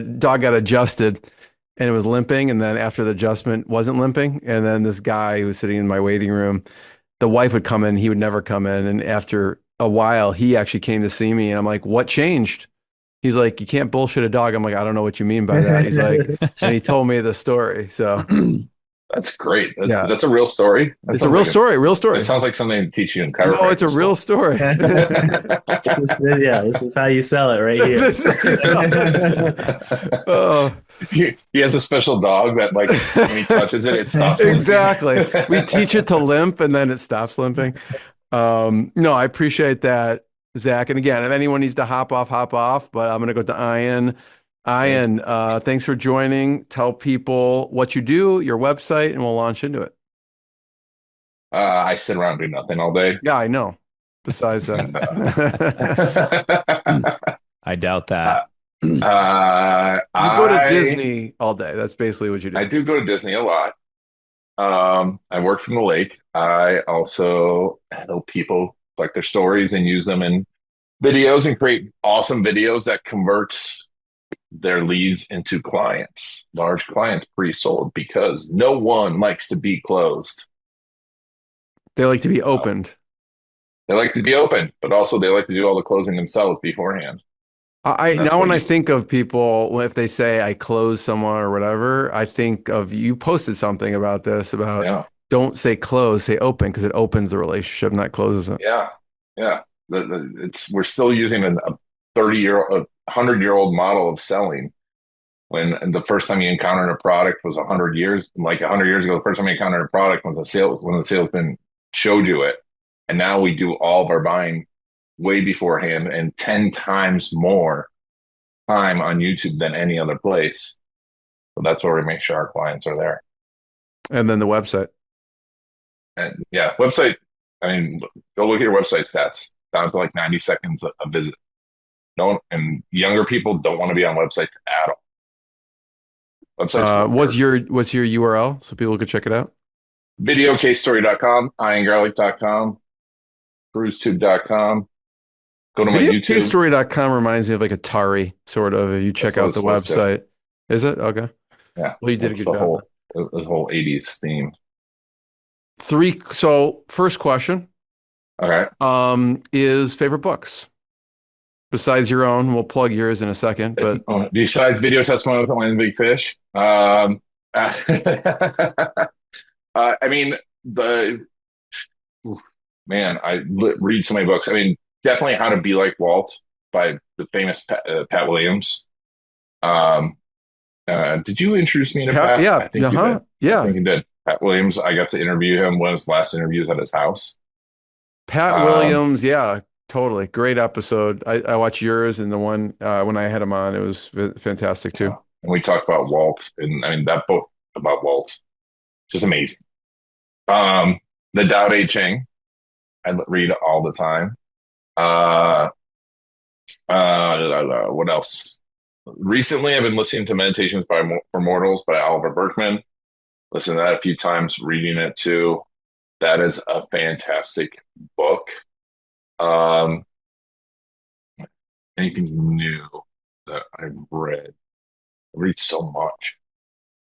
dog got adjusted and it was limping. And then after the adjustment wasn't limping. And then this guy who was sitting in my waiting room, the wife would come in, he would never come in. And after a while, he actually came to see me and I'm like, what changed? He's like, you can't bullshit a dog. I'm like, I don't know what you mean by that. He's like, and he told me the story. So That's great. Yeah. That's a real story. it's a real story, real story. It sounds like something to teach you in chiropractic. No, it's a real story. This is how you sell it right here. This is- oh, He has a special dog that, like, when he touches it, it stops. limping. exactly. We teach it to limp and then it stops limping. No, I appreciate that, Zach. And again, if anyone needs to hop off, but I'm going to go to Ian. Ian, thanks for joining. Tell people what you do, your website, and we'll launch into it. I sit around and do nothing all day. Yeah, I know. Besides that. I doubt that. You go to Disney all day. That's basically what you do. I do go to Disney a lot. I work from the lake. I also help people collect their stories and use them in videos and create awesome videos that convert their leads into clients, large clients pre-sold, because no one likes to be closed. They like to be opened. They like to be open, but also they like to do all the closing themselves beforehand. I That's now what when I you- think of people, if they say I close someone or whatever, I think of you posted something about this, about Yeah. don't say close, say open, because it opens the relationship, not closes it. Yeah, yeah. We're still using a 30-year-old, a 100-year-old model of selling. When the first time you encountered a product was 100 years, like 100 years ago, the first time you encountered a product was when the salesman showed you it. And now we do all of our buying way beforehand and 10 times more time on YouTube than any other place. So that's where we make sure our clients are there. And then the website. And yeah, website, I mean, go look at your website stats. Down to like 90 seconds a visit. And younger people don't want to be on websites at all. Websites What's your URL so people could check it out? videocasestory.com, iangarlic.com, cruisetube.com. Go to my YouTube. Videocasestory.com reminds me of like Atari, sort of, if you check out the website. Is it? Okay. Yeah. Well, you did a good job. The whole 80s theme. So first question, Okay. is favorite books besides your own. We'll plug yours in a second, but Besides Video Testimony with Land Big Fish, I mean, I read so many books. I mean, definitely How to Be Like Walt by the famous Pat Williams. Did you introduce me to Pat? yeah, I think you did. yeah. I think you did. Pat Williams, I got to interview him. One of his last interviews at his house. Pat Um, Williams, yeah, totally. Great episode. I watched yours and the one when I had him on. It was fantastic too. and we talked about Walt, and I mean that book about Walt, just amazing. The Tao Te Ching, I read all the time. Uh, what else? Recently, I've been listening to Meditations for Mortals by Oliver Berkman. Listened to that a few times, reading it too. That is a fantastic book. Um, Anything new that I've read? I read so much.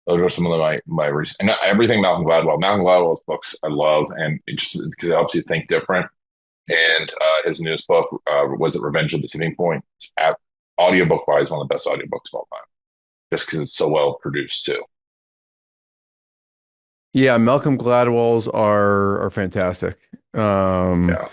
Those are some of my recent, and everything Malcolm Gladwell. Malcolm Gladwell's books I love, and it just because it helps you think different. And his newest book was it Revenge of the Tipping Point. It's audiobook wise one of the best audiobooks of all time, just because it's so well produced too. Yeah, Malcolm Gladwell's are fantastic. Yeah,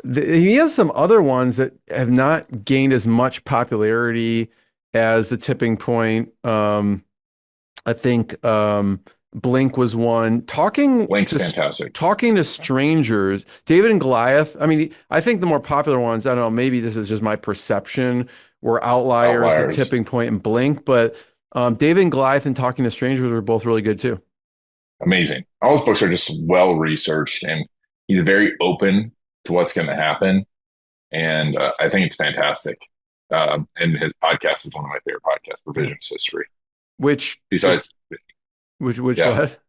He has some other ones that have not gained as much popularity as The Tipping Point. I think Blink was one. Link's fantastic. Talking to strangers, David and Goliath. I mean, I think the more popular ones, I don't know, maybe this is just my perception, were Outliers, The Tipping Point, and Blink, but David and Goliath and Talking to Strangers were both really good too. Amazing. All his books are just well researched, and he's very open to what's going to happen. And I think it's fantastic. And his podcast is one of my favorite podcasts, Revisionist History. Which besides, which yeah, what?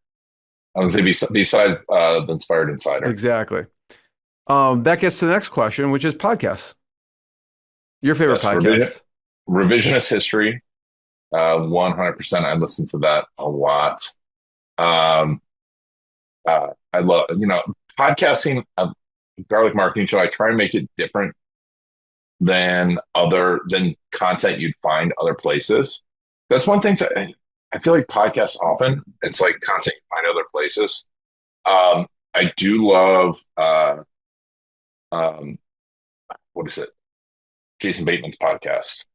I would say besides the Inspired Insider. Exactly. That gets to the next question, which is podcasts. Your favorite podcast? Revisionist History. 100%. I listen to that a lot. I love, podcasting, Garlic Marketing Show. I try and make it different than content you'd find other places. That's one thing I feel like podcasts often, it's like content you find other places. I do love, what is it? Jason Bateman's podcast.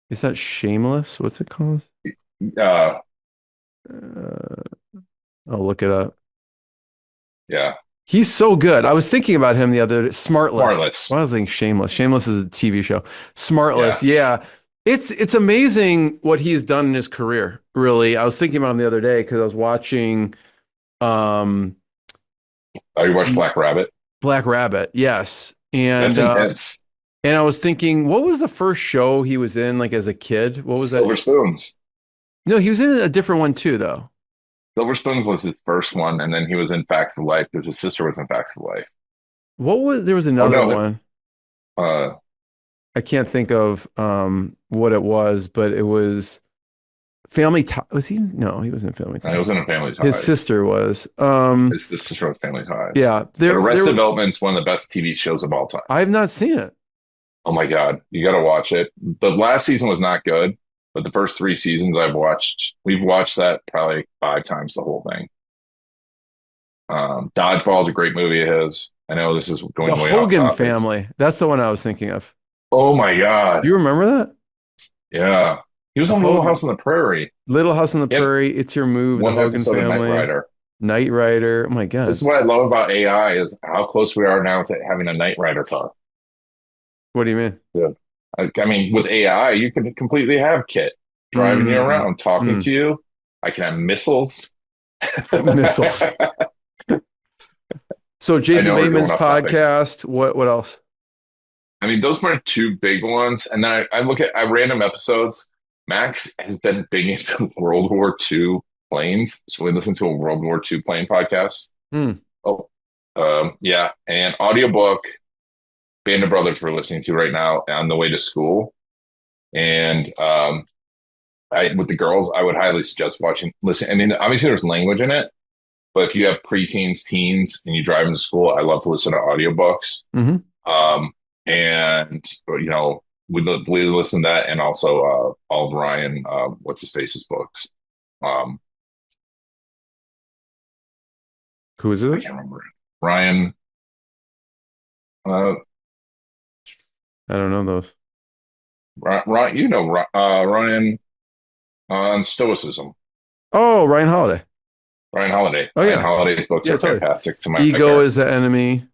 Is that Shameless? What's it called? Uh, I'll look it up. yeah. He's so good. I was thinking about him the other day. Smartless. Well, I was thinking Shameless. Shameless is a TV show. Smartless. Yeah. It's amazing what he's done in his career, really. I was thinking about him the other day because I was watching you watched Black Rabbit? Black Rabbit, yes. And that's intense. And I was thinking, what was the first show he was in, like as a kid? What was Silver that? Spoons. No, he was in a different one too, though. Silver Spoons was his first one, and then he was in Facts of Life because his sister was in Facts of Life. There was another one. I can't think of what it was, but it was Family Ties. Was he? No, he wasn't in Family Ties. He was in a Family Ties. His sister was. His sister was Family Ties. Yeah. Arrested Development is one of the best TV shows of all time. I have not seen it. Oh my God. You got to watch it. The last season was not good, but the first 3 seasons we've watched that probably 5 times, the whole thing. Dodgeball is a great movie of his. I know this is going way off topic. The Hogan Family. That's the one I was thinking of. Oh my God. Do you remember that? Yeah. He was on Little House on the Prairie. Little House on the Prairie. It's Your Move. One the Hogan episode Family. of Knight Rider. Knight Rider. Oh my God. This is what I love about AI is how close we are now to having a Knight Rider talk. What do you mean? Yeah. I mean, with AI, you can completely have Kit driving you around, talking to you. I can have missiles. Missiles. So Jason Bateman's podcast. What else? I mean, those were 2 big ones. And then I look at random episodes. Max has been big into World War II planes. So we listen to a World War II plane podcast. Yeah. And audiobook, Band of Brothers we're listening to right now on the way to school. And with the girls, I would highly suggest listen. I mean, obviously there's language in it, but if you have preteens, teens, and you drive them to school, I love to listen to audiobooks. And we listen to that, and also all of Ryan, what's his face's books. Who is it? I can't remember. Ryan. I don't know those. Ryan, Ryan on Stoicism. Oh, Ryan Holiday. Ryan Holiday. Oh, Ryan yeah. Holiday's books Yeah, are totally. fantastic. To my Ego favorite. is the enemy.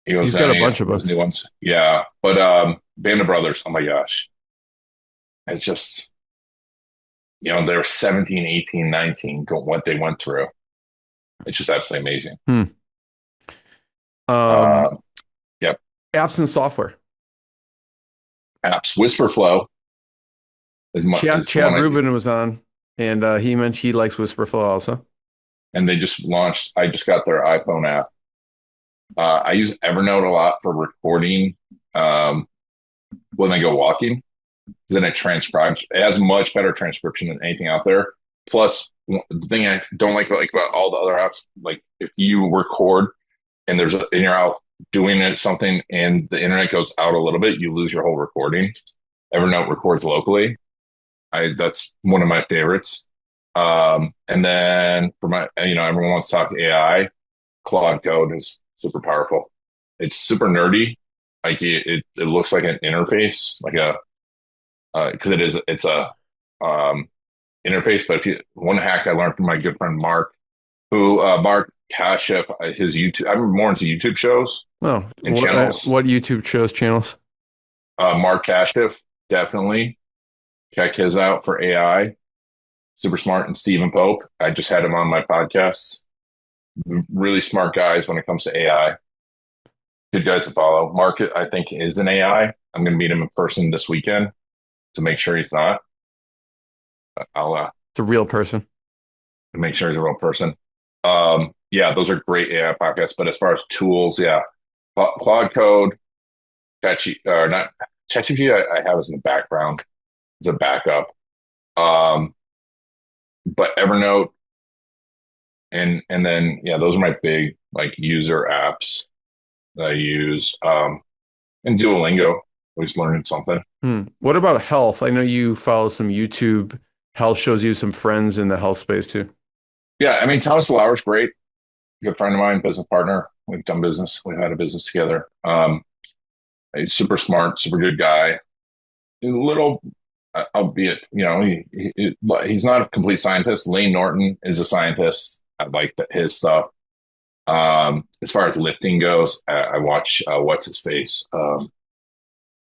He was He's got a any bunch of those books. new ones. Yeah. But Band of Brothers, oh my gosh. It's just, they're 17, 18, 19, what they went through. It's just absolutely amazing. Um, Uh, yep. apps and software. Apps. Whisperflow is Chad, is the one Rubin was on, and he mentioned he likes Whisperflow also. and they just launched, I just got their iPhone app. I use Evernote a lot for recording when I go walking. Then it transcribes. It has much better transcription than anything out there. Plus, the thing I don't like about all the other apps, like if you record and you're out doing something and the internet goes out a little bit, you lose your whole recording. Evernote records locally. That's one of my favorites. And then for everyone wants to talk AI. Claude Code is super powerful. It's super nerdy. Like it looks like an interface, like because it's a interface. But one hack I learned from my good friend Mark, Mark Kashif, his YouTube. I'm more into YouTube shows Oh, and channels. What YouTube shows channels? Mark Kashif, definitely check his out for AI. Super smart. And Stephen Pope, I just had him on my podcast. Really smart guys when it comes to AI. Good guys to follow. Mark, I think, is an AI. I'm going to meet him in person this weekend to make sure he's not. I'll It's a real person. make sure he's a real person. Yeah, those are great AI podcasts. But as far as tools, yeah, Claude Code, not ChatGPT. I have as in the background as a backup. But Evernote, and then those are my big like user apps that I use. And Duolingo, always learning something. What about health? I know you follow some YouTube health shows. You have some friends in the health space too. Yeah, I mean Thomas Lauer's great. Good friend of mine, business partner. We've done business. We've had a business together. He's super smart, super good guy. A little, albeit, he's not a complete scientist. Lane Norton is a scientist. I like his stuff. As far as lifting goes, I watch what's his face.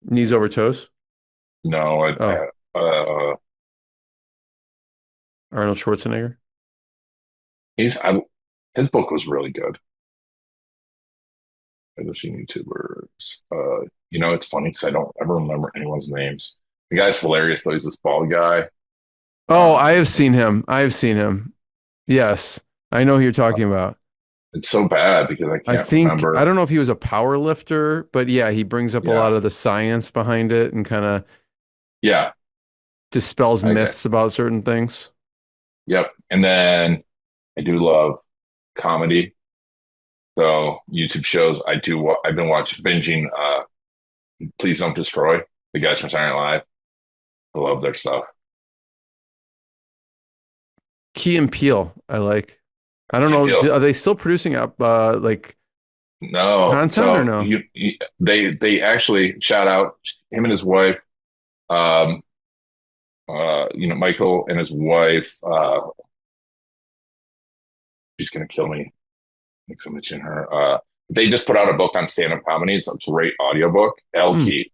Knees over toes. No, Arnold Schwarzenegger. his book was really good. I've seen YouTubers. It's funny because I don't ever remember anyone's names. The guy's hilarious though. He's this bald guy. Oh, I have seen him. I have seen him. Yes, I know who you're talking about. It's so bad because I can't remember. I don't know if he was a power lifter, but yeah, he brings up a lot of the science behind it and kind of dispels myths about certain things. Yep. And then I do love comedy. So YouTube shows I've been binging Please Don't Destroy, the guys from Saturday Night Live. I love their stuff. Key and Peele, I like. I don't know. Are they still producing up no content or no? They actually shout out him and his wife. Michael and his wife. She's gonna kill me. Thanks for mentioning her. They just put out a book on stand-up comedy. It's a great audiobook. It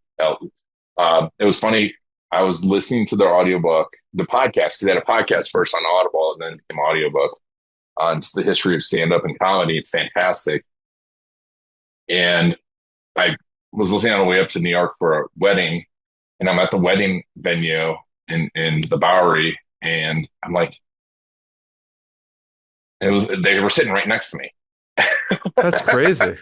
was funny. I was listening to their audiobook, the podcast, because they had a podcast first on Audible and then became audiobook on the history of stand-up and comedy. It's fantastic. And I was listening on the way up to New York for a wedding, and I'm at the wedding venue in the Bowery, and I'm like, they were sitting right next to me. That's crazy.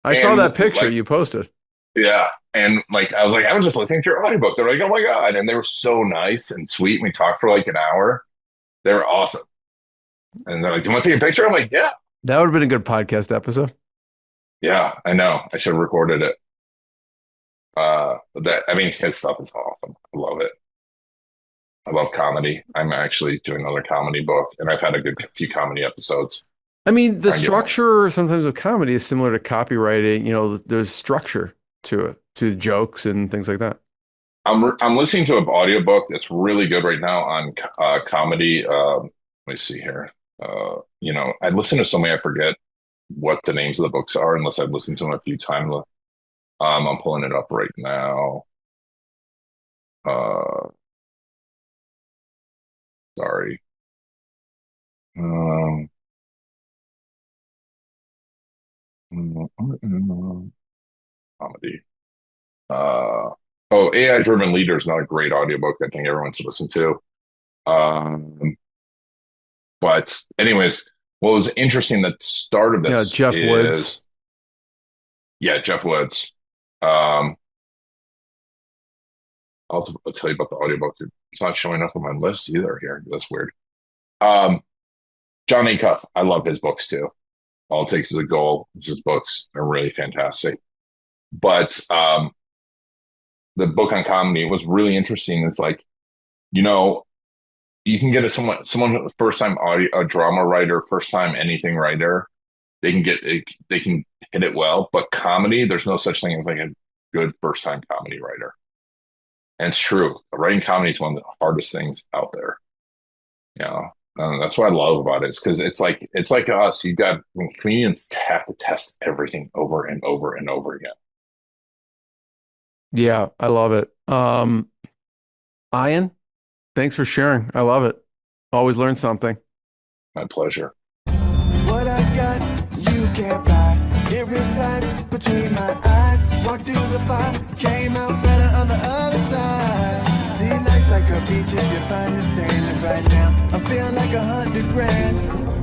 I saw that picture you posted. Yeah. And I was just listening to your audiobook. They're like, oh my God. And they were so nice and sweet. We talked for like an hour. They were awesome. And they're like, do you want to take a picture? I'm like, yeah. That would have been a good podcast episode. Yeah, I know. I should have recorded it. His stuff is awesome. I love it. I love comedy. I'm actually doing another comedy book, and I've had a good few comedy episodes. I mean, the structure sometimes of comedy is similar to copywriting. There's structure to it, to jokes and things like that. I'm listening to an audiobook that's really good right now on comedy. let me see here. I listen to so many, I forget what the names of the books are unless I've listened to them a few times. I'm pulling it up right now. Sorry. Comedy. AI Driven Leader is not a great audiobook. I think everyone should listen to. But anyways, what was interesting that started this Jeff Woods. Yeah, Jeff Woods. I'll tell you about the audiobook. It's not showing up on my list either here. That's weird. John Acuff. I love his books too. All It Takes Is a Goal. His books are really fantastic. But the book on comedy was really interesting. It's like, you can get someone first time a drama writer, first time anything writer. They can hit it well, but comedy, there's no such thing as like a good first time comedy writer. And it's true. Writing comedy is one of the hardest things out there. That's what I love about it. Is because it's like us. Comedians have to test everything over and over and over again. Yeah, I love it. Ian, thanks for sharing. I love it. Always learn something. My pleasure. What I got, you can't buy. It resides between my eyes. Walked through the fire, came out better on the other side. See, life's like a beach if you find the sand. And right now, I'm feeling like 100 grand.